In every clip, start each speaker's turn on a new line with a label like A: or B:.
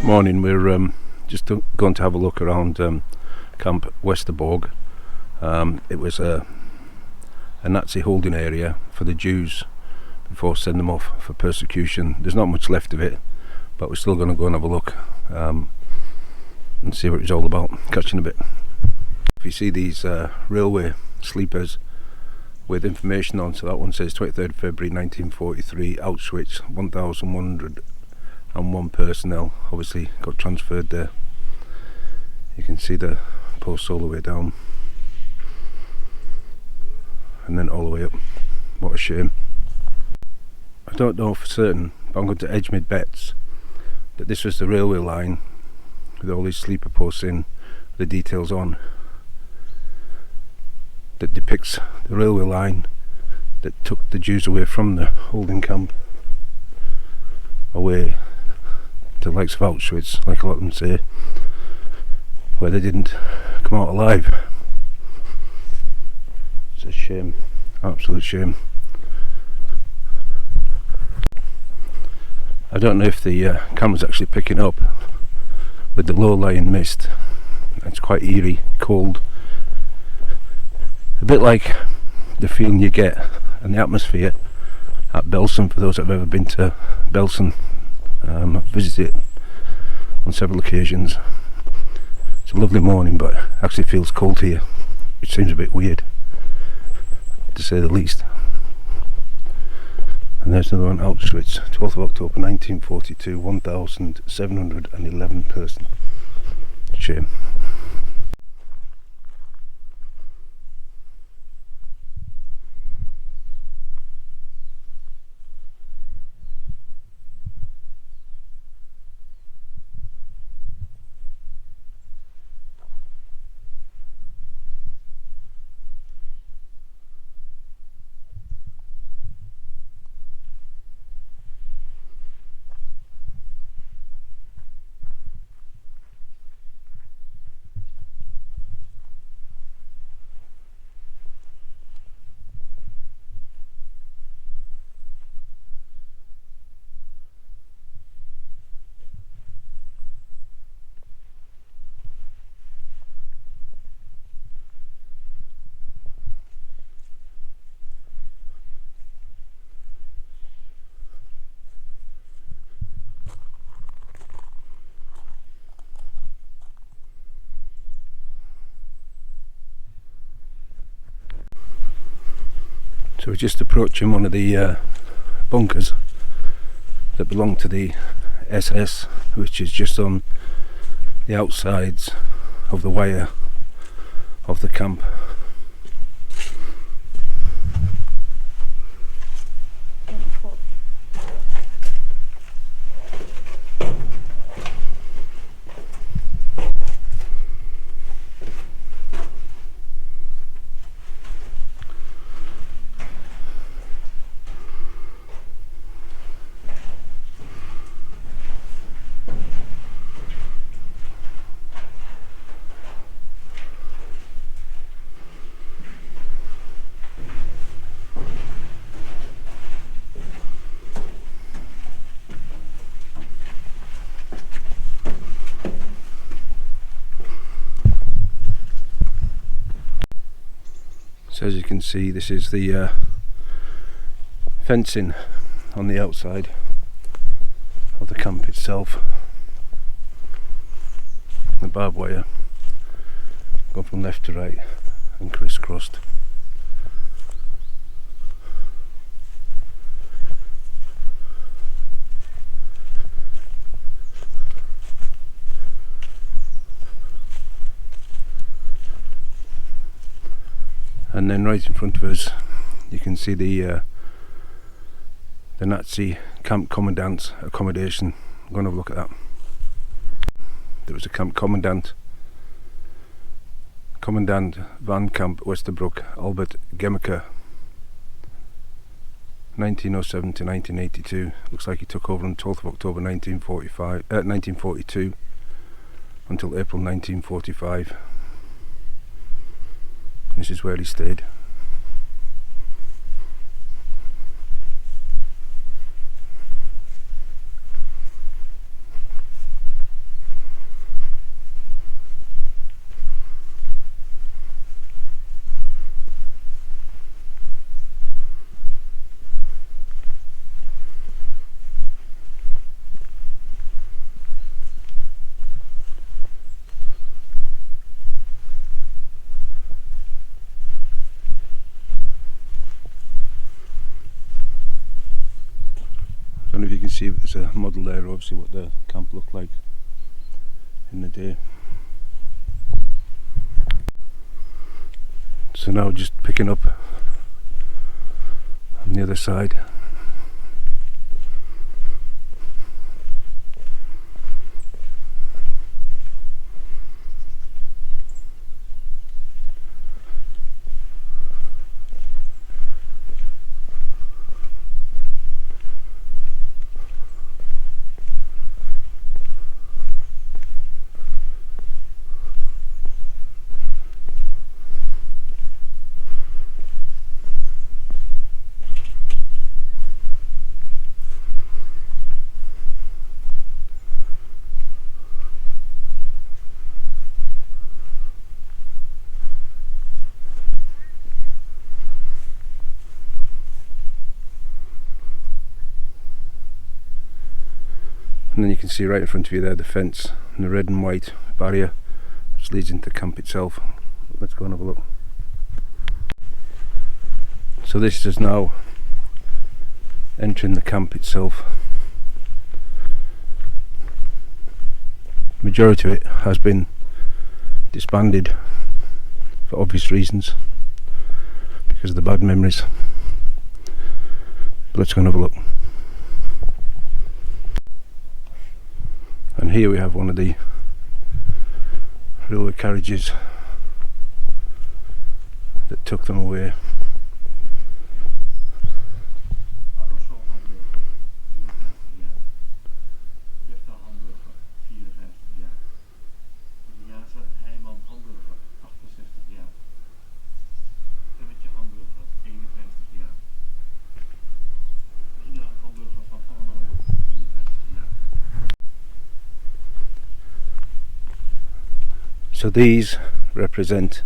A: Morning, we're just going to have a look around Camp Westerbork. It was a Nazi holding area for the Jews before sending them off for persecution. There's not much left of it, but we're still going to go and have a look and see what it's all about. Catch you in a bit. If you see these railway sleepers with information on, so that one says 23rd February 1943, Auschwitz, 1,101 personnel obviously got transferred there. You can see the posts all the way down and then all the way up. What a shame. I don't know for certain, but I'm going to edge my bets that this was the railway line with all these sleeper posts in, the details on, that depicts the railway line that took the Jews away from the holding camp, away to the likes of Auschwitz, like a lot of them say, where they didn't come out alive. It's a shame, absolute shame. I don't know if the camera's actually picking up with the low-lying mist. It's quite eerie, cold, a bit like the feeling you get and the atmosphere at Belsen. For those that have ever been to Belsen, I've visited it on several occasions. It's a lovely morning, but actually feels cold here, which seems a bit weird, to say the least. And there's another one, Auschwitz, 12th of October 1942, 1,711 persons. Shame. So we're just approaching one of the bunkers that belong to the SS, which is just on the outsides of the wire of the camp. So as you can see, this is the fencing on the outside of the camp itself. The barbed wire going from left to right and crisscrossed. And then right in front of us you can see the Nazi camp commandant's accommodation. I'm going to have a look at that. There was a camp commandant, Commandant van Camp Westerbork, Albert Gemmeker, 1907 to 1982. Looks like he took over on 12th of October 1942 until April 1945. This is where he stayed. see there's a model there, obviously what the camp looked like in the day. So now just picking up on the other side. And then you can see right in front of you there the fence and the red and white barrier which leads into the camp itself. Let's go and have a look. So this is now entering the camp itself. The majority of it has been disbanded for obvious reasons because of the bad memories. But let's go and have a look. And here we have one of the railway carriages that took them away. So these represent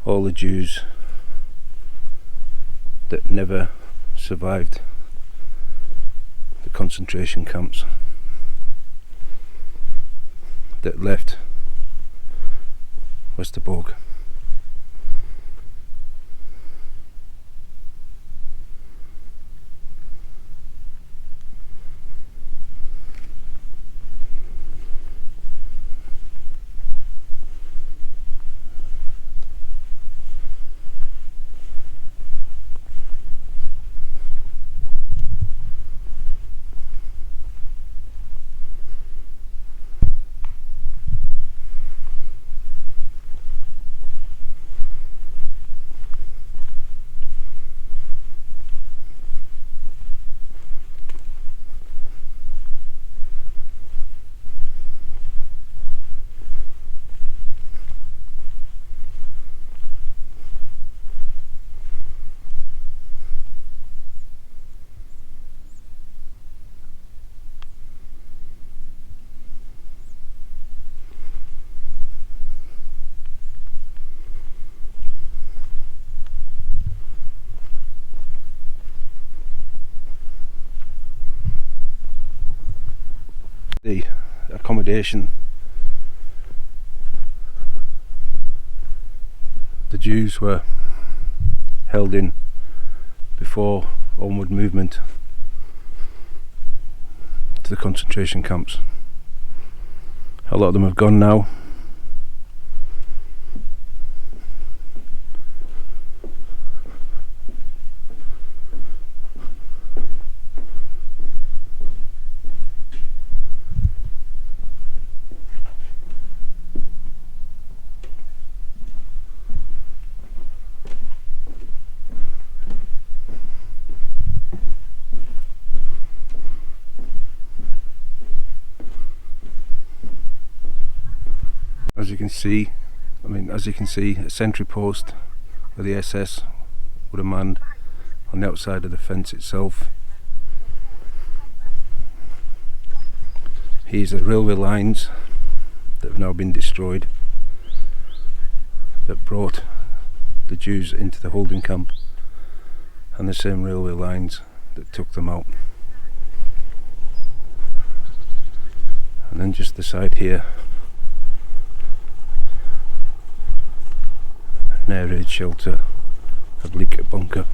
A: all the Jews that never survived the concentration camps, that left Westerbork. The accommodation the Jews were held in before onward movement to the concentration camps. A lot of them have gone now. As you can see, a sentry post where the SS would have manned on the outside of the fence itself. Here's the railway lines that have now been destroyed, that brought the Jews into the holding camp, and the same railway lines that took them out. And then just the side here, an air raid shelter, a bleak bunker.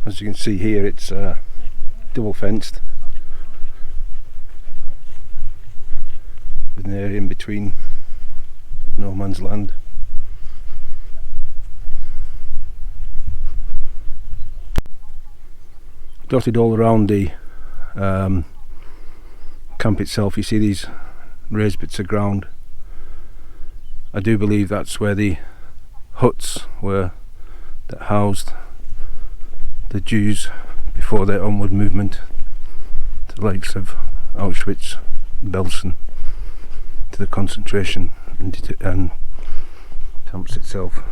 A: As you can see here, it's double fenced with an area in between, no man's land. Dotted all around the camp itself, you see these raised bits of ground. I do believe that's where the huts were that housed the Jews before their onward movement to the likes of Auschwitz, Belsen, to the concentration and camps itself.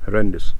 A: Horrendous.